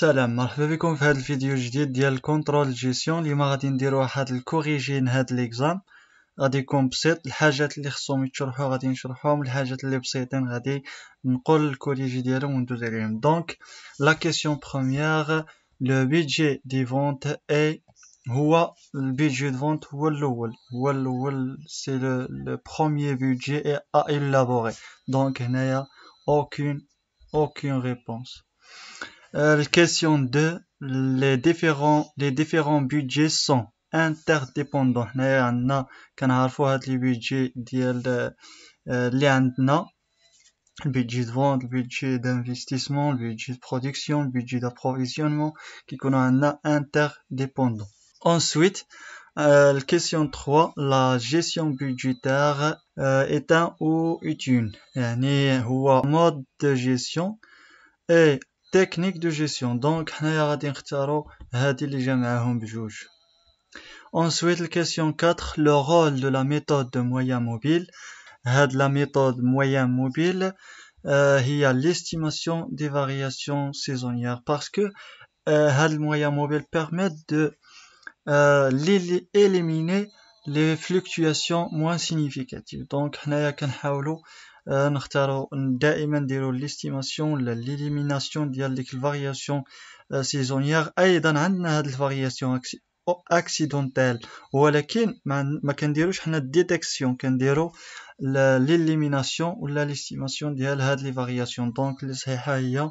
سلام، مرحبا بكم في هذا الفيديو الجديد ديال الكونترول جيستيون. اليوم غادي نديرو واحد الكوريجين هاد ليكزام. غادي يكون بسيط، الحاجات اللي خصهم يتشرحوا غادي نشرحوهم، الحاجات اللي بسيطين غادي نقول الكوريجي ديالهم وندوز عليهم. دونك لا كيسيون بروميير، لو بيدجي دي فونت اي، هو البيدجي دو فونت هو الاول سي لو بروميير بيدجي اي ا élaborer. دونك هنايا aucune réponse. Question 2, les différents budgets sont interdépendants. هنا كنعرفوا هاد لي بيدجي ديال اللي عندنا، البيدجي de vente, le budget d'investissement, le budget de production, le budget d'approvisionnement كيكونوا عندنا interdépendants. Ensuite, question 3, la gestion budgétaire est un ou une. يعني هو mode de gestion et technique de gestion. Donc حنايا غادي نختارو هادي اللي جا معاهم بجوج. Ensuite, la question 4, le rôle de la méthode de moyen mobile. هاد la méthode moyen mobile هي l'estimation des variations saisonnières, parce que هاد le moyen mobile permet de éliminer les fluctuations moins significatives. Donc حنايا كنحاولو نختارو دائما نديرو l'estimation ولا l'élimination ديال ديك الفارياسيون سيزونيير. ايضا عندنا هاد الفارياسيون اكسيدونتال، ولكن ما كنديروش حنا الديتيكسيون، كنديرو l'élimination ولا l'estimation ديال هاد لي فارياسيون. دونك اللي صحيحه هي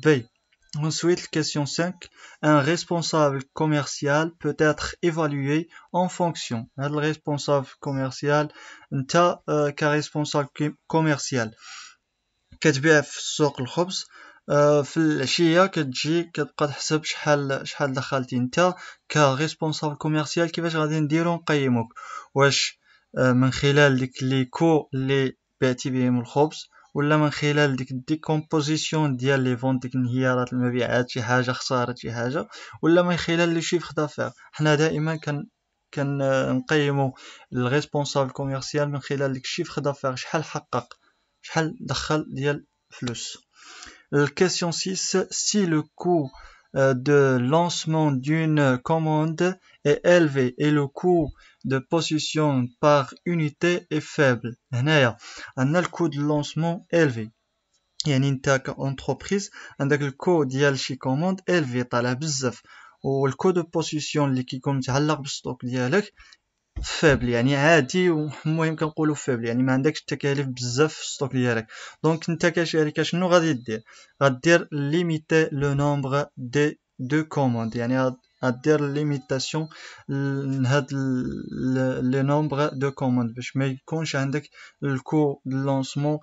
بي. Ensuite, question 5, un responsable commercial peut être évalué en fonction. Le responsable commercial, انت كرesponsable commercial كتبيع في سوق الخبز، في العشية كتجي كتبقى تحسب شحال دخلتي. انت كرesponsable commercial كيفاش غادي نديرو نقيموك؟ واش من خلال ديك لي كو اللي بعتي بهم الخبز، ولا من خلال ديك الديكومبوزيسيون ديال لي فونت، ديك انهيارات المبيعات، شي حاجه خسارت شي حاجه، ولا من خلال لي شيفر دافير. حنا دائما نقيمو الريسبونسابل كوميرسيال من خلال ديك الشيفر دافير، شحال حقق، شحال دخل ديال فلوس. Question 6, si le coût de lancement d'une commande est élevé et le coût de possession par unité est faible. هنايا عندنا le coût de lancement élevé، يعني انت كأنتربريز عندك الكو ديال شي كوموند élevé طالع بزاف، والكو دو بوسيسيون اللي كيكون متعلق بالستوك ديالك فابل، يعني عادي. ومهم كنقولوا فابل يعني ما عندكش التكاليف بزاف في الستوك ديالك. دونك انت كشركه شنو غادي دير؟ غدير ليميتي لو نومبر دو كوموند، يعني غدير ليميتاسيون لهاد لي نومبر دو كوموند باش ما يكونش عندك الكو دو لونسمون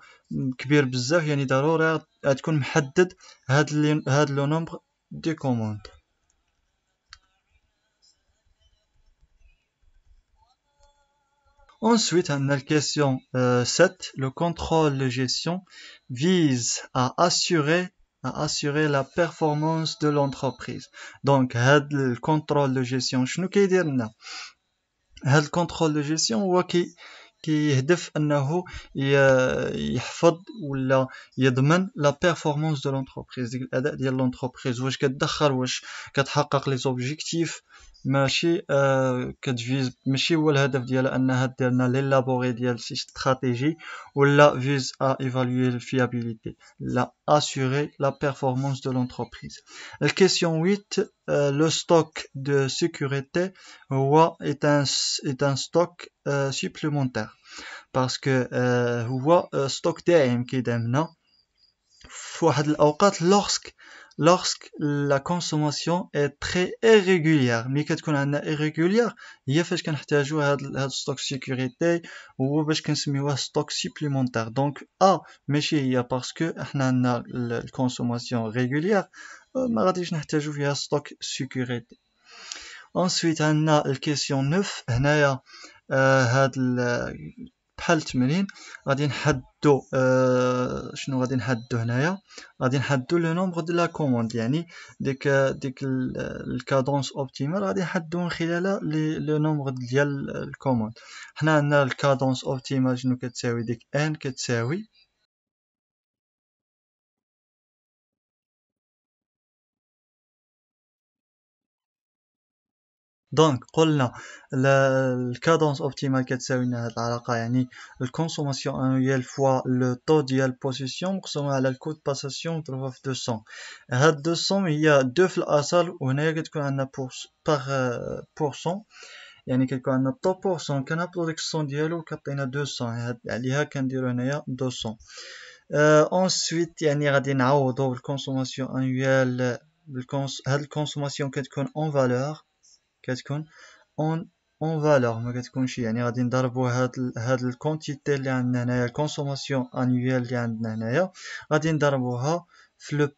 كبير بزاف. يعني ضروري غتكون محدد هاد لو نومبر دو كوموند. Ensuite, on a la question 7. Le contrôle de gestion vise à assurer la performance de l'entreprise. Donc, le contrôle de gestion, شنو كيدير لنا؟ هاد الكونترول دو جيستيون هو كيهدف انه يحفظ ولا يضمن لا بيرفورمانس دو لونتربريز، ديك الاداء ديال لونتربريز، واش كتدخل، واش كتحقق لي زوبجيكتيف، ماشي كتفيز، ماشي هو الهدف ديالها انها دير لنا ليلابوري ديال شي استراتيجي، ولا فيز ا ايفالوي الفيابيليتي، لا assurer la performance de l'entreprise. La question 8, le stock de sécurité est un stock supplémentaire, parce que هو stock دائم كيدعمنا في واحد الأوقات lorsque la consommation est très irrégulière. ملي كتكون عندنا irrégulière هي فاش كنحتاجو هاد stock sécurité، هو باش كنسميوه stock supplémentaire. donc ماشي هي باسكو احنا عندنا الكونسوماسيون régulière ما غاديش نحتاجو فيها stock sécurité. ensuite عندنا الكيسيون 9. هنايا هاد بحال التمرين غادي نحدو شنو غادي نحدو هنايا؟ غادي نحدو لو نومبر دو لا كوموند، يعني ديك الكادونس اوبتيمال غادي نحدو من خلالها لو نومبر ديال الكوموند. حنا عندنا الكادونس اوبتيمال شنو كتساوي؟ ديك ان كتساوي دونك قلنا الكادونس اوبتيمال كتساوي لنا هاد العلاقه، يعني الكونسوماسيون انويال فوا لو طو ديال بوسيسيون مقسومه على الكود باساسيون مضروبه في 200. هاد 200 هي 2 في الاصل، وهنايا كتكون عندنا بورسون، يعني كيكون عندنا طو بورسون كنهبطو ديك الصون ديالو كطينا 200، عليها كنديرو هنايا 200. ensuite يعني غادي نعوضو بالكونسوماسيون انويال هاد الكونسوماسيون كتكون اون فالور، كتكون اون فالور، ما كتكونش يعني غادي نضربو هاد الكونتيتي اللي عندنا هنايا، الكونسوماسيون انويال اللي عندنا هنايا غادي نضربوها في لو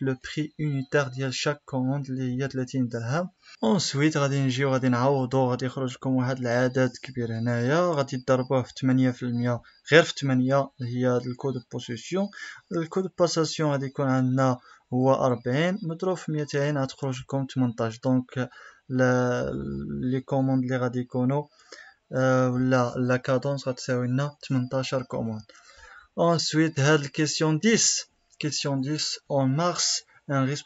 بري اونيتير ديال شاك كوموند اللي هي 30 درهم. ensuite غادي نجيو غادي نعوضو، غادي يخرج لكم واحد العدد كبير هنايا، غادي تضربوه في 8%، غير في 8 هي هاد الكود بوسيسيون. الكود باساسيون غادي يكون عندنا هو 40 مضروب في 200 غتخرج لكم 18. دونك لي كوموند اللي غادي يكونوا ولا لا كادونس غتساوي لنا 18 كوموند. ensuite هاد الكيسيون 10 en mars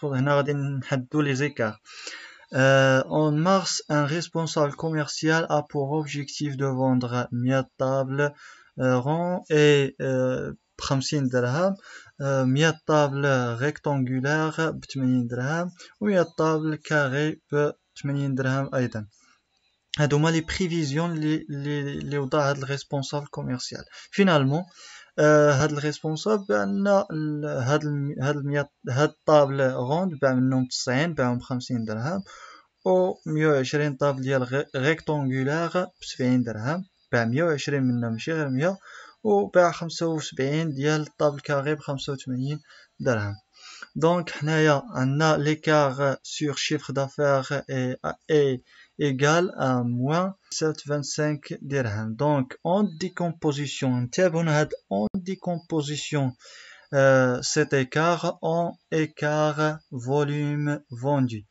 هنا غادي نحددو لي زيكار. En mars, un responsable commercial a pour objectif de vendre 100 tables ronds et 50 درهم, 100 tables rectangulaires ب 80 درهم, و 100 tables carrées ب 80 درهم أيضا. هادو هما لي بريفيزيون اللي وضع هاد الريسبونسابل كوميرسيال. فينالمون هاد الريسبونسابل بان هاد الطابل روند باع منهم 90، باعهم ب50 درهم، و 120 طابل ديال ريكتونغولار ب70 درهم، باع 120 منهم ماشي غير 100، و باع 75 ديال الطابل كاري ب85 درهم. دونك حنايا عندنا l'écart sur chiffre d'affaires est égal à moins 725 dirhams. Donc en décomposition, نتابعوا هاد en décomposition cet écart en écart volume vendu.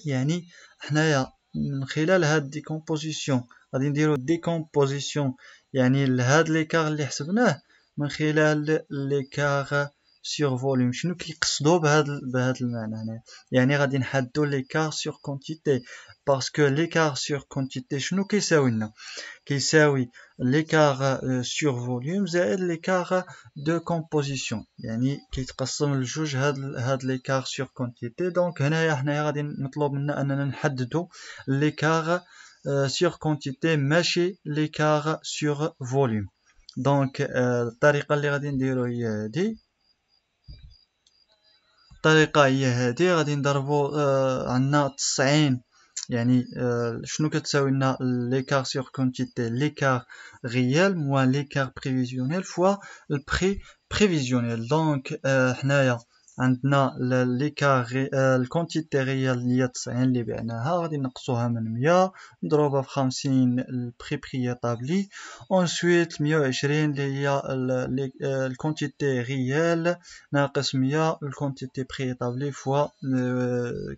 يعني حنايا من خلال هاد décomposition غادي نديرو décomposition يعني لهاد l'écart اللي حسبناه من خلال l'écart sur volume. شنو كيقصدوا بهذا المعنى هنا؟ يعني غادي نحددوا l'écart sur quantité، باسكو l'écart sur quantité شنو كيساوي لنا؟ كيساوي l'écart sur volume زائد l'écart de composition، يعني كيتقسم لجوج هاد l'écart sur quantité. دونك هنايا حنايا غادي مطلوب منا اننا نحددوا l'écart sur quantité ماشي l'écart sur volume. دونك الطريقه اللي غادي نديرو هي هادي، الطريقه هي هادي، غادي نضربو عندنا 90، يعني شنو كتساوي لنا l'écart sur quantité؟ l'écart réel moins l'écart prévisionnel fois le prix prévisionnel. دونك حنايا عندنا l'écart الكونتيتي ريال اللي هي 90 اللي بعناها، غادي نقصوها من 100 نضربها في 50 البري بريطابلي، ensuite 120 اللي هي الكونتيتي ريال ناقص 100 الكونتيتي بريطابلي فوا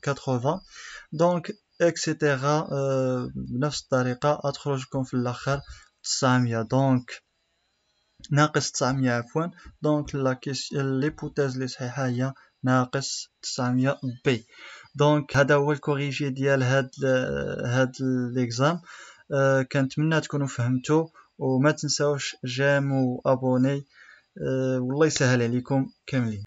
80. دونك اكسيتيرا بنفس الطريقة غتخرج لكم في الآخر 900. دونك ناقص 900 عفوا. دونك ليبوتيز اللي صحيحة هي ناقص 900 بي. دونك هذا هو الكوريجي ديال هاد ليكزام. كنتمنى تكونوا فهمتوا، وما تنساوش جيم و ابوني، والله يسهل عليكم كاملين.